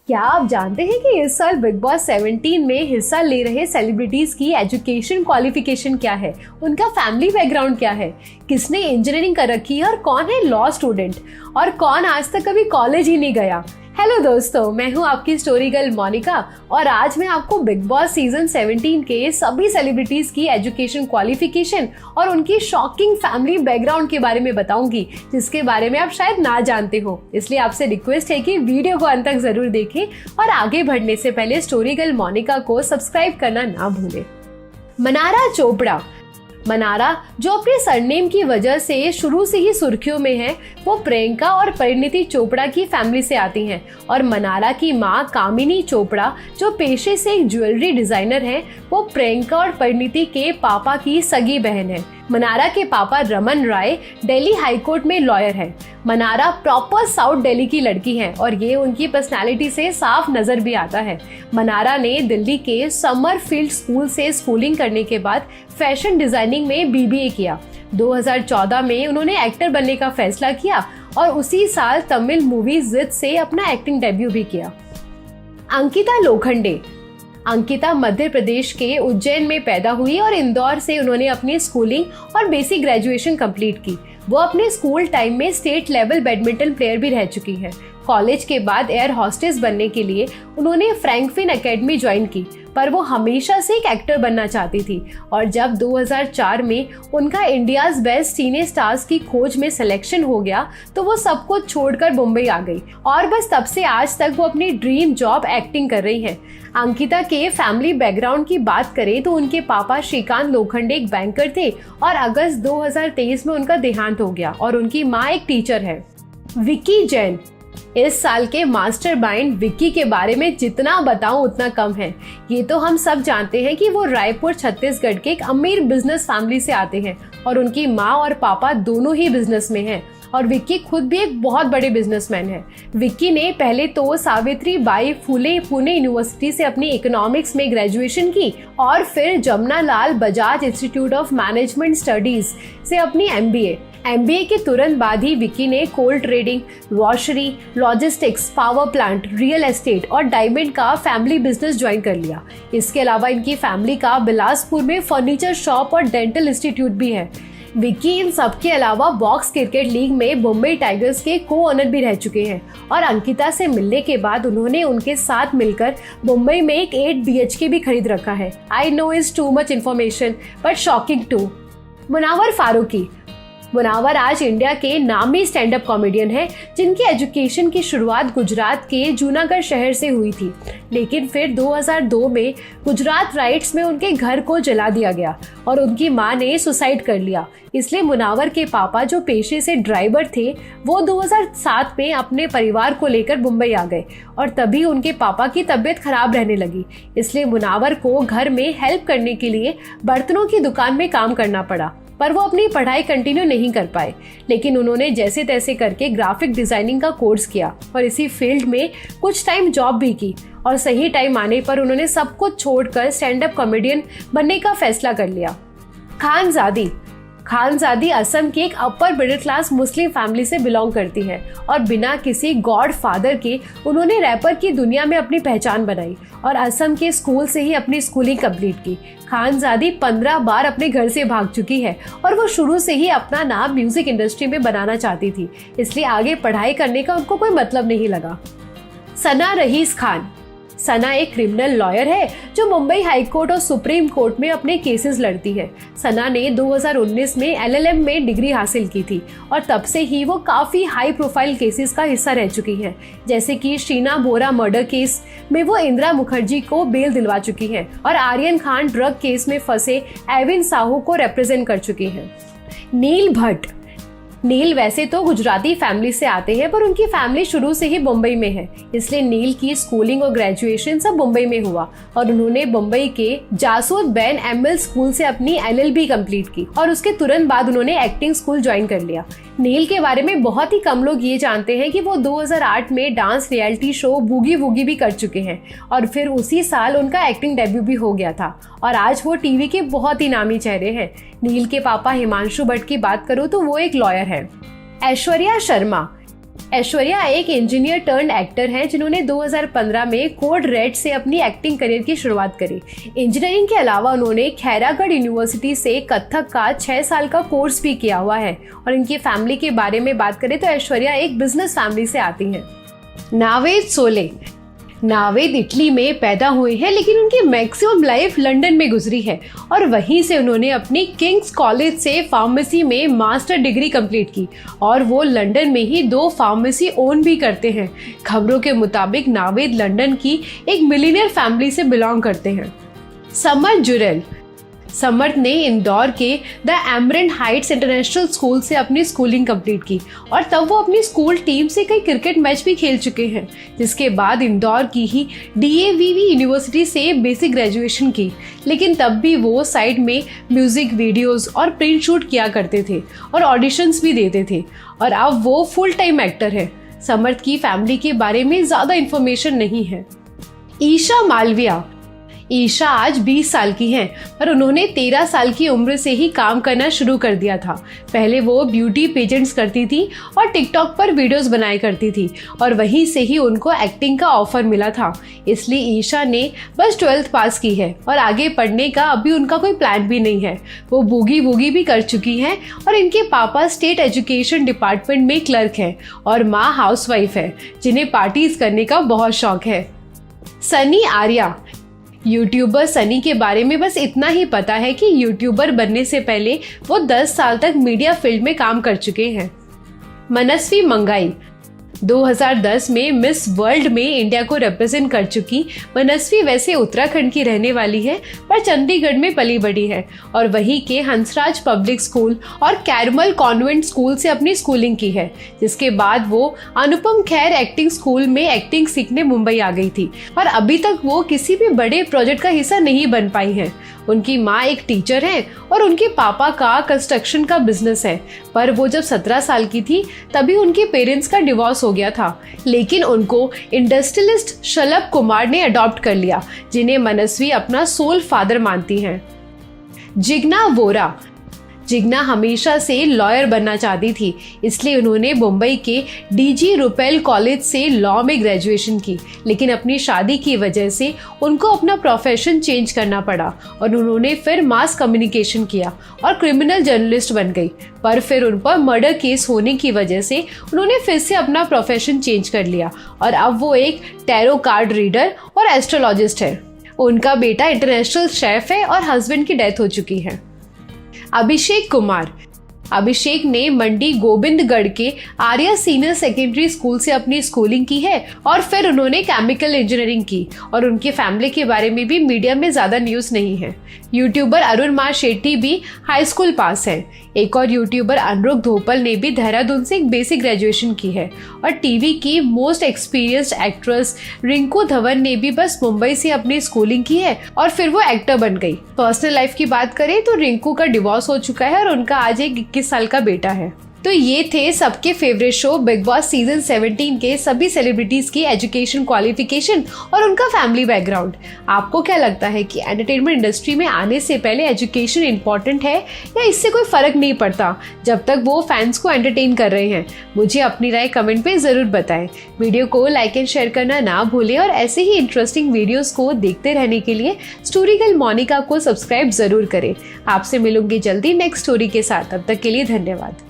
क्या आप जानते हैं कि इस साल बिग बॉस 17 में हिस्सा ले रहे सेलिब्रिटीज की एजुकेशन क्वालिफिकेशन क्या है, उनका फैमिली बैकग्राउंड क्या है, किसने इंजीनियरिंग कर रखी है और कौन है लॉ स्टूडेंट और कौन आज तक कभी कॉलेज ही नहीं गया। हेलो दोस्तों, मैं हूं आपकी स्टोरी गर्ल मोनिका और आज मैं आपको बिग बॉस सीजन 17 के सभी सेलिब्रिटीज की एजुकेशन क्वालिफिकेशन और उनकी शॉकिंग फैमिली बैकग्राउंड के बारे में बताऊंगी, जिसके बारे में आप शायद ना जानते हो। इसलिए आपसे रिक्वेस्ट है कि वीडियो को अंत तक जरूर देखें और आगे बढ़ने से पहले स्टोरी गर्ल मोनिका को सब्सक्राइब करना ना भूलें। मनारा चोपड़ा। मनारा, जो अपने सरनेम की वजह से शुरू से ही सुर्खियों में है, वो प्रियंका और परिणीति चोपड़ा की फैमिली से आती हैं और मनारा की मां कामिनी चोपड़ा, जो पेशे से एक ज्वेलरी डिजाइनर है, वो प्रियंका और परिणीति के पापा की सगी बहन है। मनारा के पापा रमन राय दिल्ली हाईकोर्ट में लॉयर है। मनारा प्रॉपर साउथ दिल्ली की लड़की है और ये उनकी पर्सनालिटी से साफ नजर भी आता है। मनारा ने दिल्ली के समरफील्ड स्कूल से स्कूलिंग करने के बाद फैशन डिजाइनिंग में बीबीए किया। 2014 में उन्होंने एक्टर बनने का फैसला किया और उसी साल तमिल मूवी जिद से अपना एक्टिंग डेब्यू भी किया। अंकिता लोखंडे। अंकिता मध्य प्रदेश के उज्जैन में पैदा हुई और इंदौर से उन्होंने अपनी स्कूलिंग और बेसिक ग्रेजुएशन कंप्लीट की। वो अपने स्कूल टाइम में स्टेट लेवल बैडमिंटन प्लेयर भी रह चुकी है। कॉलेज के बाद एयर होस्टेस बनने के लिए उन्होंने फ्रैंकफिन एकेडमी ज्वाइन की, पर वो हमेशा से एक एक्टर बनना चाहती थी और जब 2004 में उनका इंडियाज बेस्ट टीनेज स्टार्स की खोज में सिलेक्शन हो गया तो वो सब कुछ छोड़कर मुंबई आ गई और बस तब से आज तक वो अपनी ड्रीम जॉब एक्टिंग कर रही हैं। अंकिता के फैमिली बैकग्राउंड की बात करें तो उनके पापा श्रीकांत लोखंडे एक बैंकर थे और अगस्त 2023 में उनका देहांत हो गया और उनकी माँ एक टीचर है। विक्की जैन। इस साल के मास्टरमाइंड विक्की के बारे में जितना बताऊं उतना कम है। ये तो हम सब जानते हैं कि वो रायपुर छत्तीसगढ़ के एक अमीर बिजनेस फैमिली से आते हैं और उनकी माँ और पापा दोनों ही बिजनेस में हैं और विक्की खुद भी एक बहुत बड़े बिजनेसमैन है। विक्की ने पहले तो सावित्री बाई फुले पुणे यूनिवर्सिटी से अपनी इकोनॉमिक्स में ग्रेजुएशन की और फिर Jamnalal Bajaj Institute of Management Studies से अपनी एमबीए के तुरंत बाद ही विक्की ने coal trading, washery, logistics, power plant, real estate और डायमंड का फैमिली बिजनेस ज्वाइन कर लिया। इसके अलावा इनकी फैमिली का बिलासपुर में फर्नीचर शॉप और डेंटल इंस्टीट्यूट भी है। विक्की इन सब के अलावा बॉक्स क्रिकेट लीग में मुंबई टाइगर्स के को ओनर भी रह चुके हैं और अंकिता से मिलने के बाद उन्होंने उनके साथ मिलकर मुंबई में एक 8 BHK भी खरीद रखा है। I know is too much information but shocking too. Munawar Faruqui. Munawar आज इंडिया के नामी स्टैंड अप कॉमेडियन हैं, जिनकी एजुकेशन की शुरुआत गुजरात के जूनागढ़ शहर से हुई थी, लेकिन फिर 2002 में गुजरात राइट्स में उनके घर को जला दिया गया और उनकी मां ने सुसाइड कर लिया। इसलिए मुनावर के पापा, जो पेशे से ड्राइवर थे, वो 2007 में अपने परिवार को लेकर मुंबई आ गए और तभी उनके पापा की तबीयत खराब रहने लगी। इसलिए मुनावर को घर में हेल्प करने के लिए बर्तनों की दुकान में काम करना पड़ा, पर वो अपनी पढ़ाई कंटिन्यू नहीं कर पाए। लेकिन उन्होंने जैसे तैसे करके ग्राफिक डिजाइनिंग का कोर्स किया और इसी फील्ड में कुछ टाइम जॉब भी की और सही टाइम आने पर उन्होंने सब कुछ छोड़कर स्टैंड अप कॉमेडियन बनने का फैसला कर लिया। खानजादी। खानजादी असम की एक upper middle class Muslim family से बिलोंग करती है और बिना किसी गॉड फादर के उन्होंने रैपर की दुनिया में अपनी पहचान बनाई और असम के स्कूल से ही अपनी स्कूलिंग कंप्लीट की। खानजादी 15 बार अपने घर से भाग चुकी है और वो शुरू से ही अपना नाम म्यूजिक इंडस्ट्री में बनाना चाहती थी, इसलिए आगे पढ़ाई करने का उनको कोई मतलब नहीं लगा। सना रईस खान। सना एक क्रिमिनल लॉयर है जो मुंबई हाई कोर्ट और सुप्रीम कोर्ट में अपने केसेस लड़ती है। सना ने 2019 में LLM में डिग्री हासिल की थी और तब से ही वो काफी हाई प्रोफाइल केसेस का हिस्सा रह चुकी है, जैसे कि शीना बोरा मर्डर केस में वो इंदिरा मुखर्जी को बेल दिलवा चुकी है और आर्यन खान ड्रग केस में फंसे एविन साहू को रिप्रेजेंट कर चुकी है। नील भट्ट। नील वैसे तो गुजराती फैमिली से आते हैं, पर उनकी फैमिली शुरू से ही मुंबई में है, इसलिए नील की स्कूलिंग और ग्रेजुएशन सब मुंबई में हुआ और उन्होंने मुंबई के जासूद बैन एमएल स्कूल से अपनी LLB कंप्लीट की और उसके तुरंत बाद उन्होंने एक्टिंग स्कूल ज्वाइन कर लिया। नील के बारे में बहुत ही कम लोग ये जानते हैं कि वो 2008 में dance reality show boogie woogie भी कर चुके हैं और फिर उसी साल उनका एक्टिंग डेब्यू भी हो गया था और आज वो टीवी के बहुत ही नामी चेहरे हैं। नील के पापा हिमांशु भट्ट की बात करूँ तो वो एक लॉयर है। ऐश्वर्या शर्मा। ऐश्वर्या एक इंजीनियर टर्न एक्टर हैं जिन्होंने 2015 में कोड रेड से अपनी एक्टिंग करियर की शुरुआत करी। इंजीनियरिंग के अलावा उन्होंने खैरागढ़ यूनिवर्सिटी से कथक का 6 साल का कोर्स भी किया हुआ है। और इनकी फैमिली के बारे में बात करें तो ऐश्वर्या एक बिजनेस फैमिली से आती हैं। नावेद सोले। नावेद इटली में पैदा हुए हैं, लेकिन उनकी मैक्सिमम लाइफ लंदन में गुजरी है और वहीं से उन्होंने अपनी किंग्स कॉलेज से फार्मेसी में मास्टर डिग्री कंप्लीट की और वो लंदन में ही 2 फार्मेसी ओन भी करते हैं। खबरों के मुताबिक नावेद लंदन की एक मिलियनियर फैमिली से बिलोंग करते हैं। समर्थ जुरेल। समर्थ ने इंदौर के द एमरेंट हाइट्स इंटरनेशनल स्कूल से अपनी स्कूलिंग कंप्लीट की और तब वो अपनी स्कूल टीम से कई क्रिकेट मैच भी खेल चुके हैं, जिसके बाद इंदौर की ही DAVV यूनिवर्सिटी से बेसिक ग्रेजुएशन की। लेकिन तब भी वो साइड में म्यूजिक वीडियोस और प्रिंट शूट किया करते थे और ऑडिशंस भी देते थे और अब वो फुल टाइम एक्टर है। समर्थ की फैमिली के बारे में ज़्यादा इन्फॉर्मेशन नहीं है। ईशा मालविया। ईशा आज 20 साल की हैं, पर उन्होंने 13 साल की उम्र से ही काम करना शुरू कर दिया था। पहले वो ब्यूटी पेजेंट्स करती थी और टिकटॉक पर वीडियोस बनाया करती थी और वहीं से ही उनको एक्टिंग का ऑफर मिला था। इसलिए ईशा ने बस 12th पास की है और आगे पढ़ने का अभी उनका कोई प्लान भी नहीं है। वो बूगी वूगी भी कर चुकी हैं और इनके पापा स्टेट एजुकेशन डिपार्टमेंट में क्लर्क हैं और माँ हाउसवाइफ है, जिन्हें पार्टीज करने का बहुत शौक है। सनी आर्या। यूट्यूबर सनी के बारे में बस इतना ही पता है कि यूट्यूबर बनने से पहले वो 10 साल तक मीडिया फील्ड में काम कर चुके हैं। मनस्वी मंगाई। 2010 में मिस वर्ल्ड में इंडिया को रिप्रेजेंट कर चुकी मनस्वी वैसे उत्तराखंड की रहने वाली है, पर चंडीगढ़ में पली बड़ी है और वहीं के हंसराज पब्लिक स्कूल और कैरमल कॉन्वेंट स्कूल से अपनी स्कूलिंग की है। जिसके बाद वो अनुपम खेर एक्टिंग स्कूल में एक्टिंग सीखने मुंबई आ गई थी और अभी तक वो किसी भी बड़े प्रोजेक्ट का हिस्सा नहीं बन पाई है। उनकी माँ एक टीचर है और उनके पापा का कंस्ट्रक्शन का बिजनेस है, पर वो जब 17 साल की थी तभी उनके पेरेंट्स का डिवोर्स हो गया था। लेकिन उनको इंडस्ट्रियलिस्ट शलभ कुमार ने अडॉप्ट कर लिया, जिन्हें मनस्वी अपना सोल फादर मानती हैं। जिग्ना वोरा। जिग्ना हमेशा से लॉयर बनना चाहती थी, इसलिए उन्होंने मुंबई के DG रुपेल कॉलेज से लॉ में ग्रेजुएशन की। लेकिन अपनी शादी की वजह से उनको अपना प्रोफेशन चेंज करना पड़ा और उन्होंने फिर मास कम्युनिकेशन किया और क्रिमिनल जर्नलिस्ट बन गई। पर फिर उन पर मर्डर केस होने की वजह से उन्होंने फिर से अपना प्रोफेशन चेंज कर लिया और अब वो एक टैरो कार्ड रीडर और एस्ट्रोलॉजिस्ट है। उनका बेटा इंटरनेशनल शेफ है और हस्बैंड की डेथ हो चुकी है। अभिषेक कुमार। अभिषेक ने मंडी गोविंदगढ़ के आर्या सीनियर सेकेंडरी स्कूल से अपनी स्कूलिंग की है और फिर उन्होंने केमिकल इंजीनियरिंग की और उनके फैमिली के बारे में भी मीडिया में ज्यादा न्यूज नहीं है। यूट्यूबर अरुण मार शेट्टी भी हाई स्कूल पास है। एक और यूट्यूबर अनुरुग धोपल ने भी देहरादून से एक बेसिक ग्रेजुएशन की है और टीवी की most experienced actress Rinku Dhawan ने भी बस मुंबई से अपनी स्कूलिंग की है और फिर वो एक्टर बन गई। पर्सनल लाइफ की बात करें तो रिंकू का डिवोर्स हो चुका है और उनका आज एक 21 साल का बेटा है। तो ये थे सबके favourite show big boss season 17 के सभी सेलिब्रिटीज की एजुकेशन, क्वालिफिकेशन और उनका फैमिली बैकग्राउंड। आपको क्या लगता है कि एंटरटेनमेंट इंडस्ट्री में आने से पहले एजुकेशन इंपॉर्टेंट है या इससे कोई फर्क नहीं पड़ता जब तक वो फैंस को एंटरटेन कर रहे हैं? मुझे अपनी राय कमेंट पे जरूर बताएं। वीडियो को लाइक एंड शेयर करना ना भूलें और ऐसे ही इंटरेस्टिंग वीडियोस को देखते रहने के लिए स्टोरी गर्ल मोनिका को सब्सक्राइब जरूर करें। आपसे मिलूंगी जल्दी नेक्स्ट स्टोरी के साथ। तब तक के लिए धन्यवाद।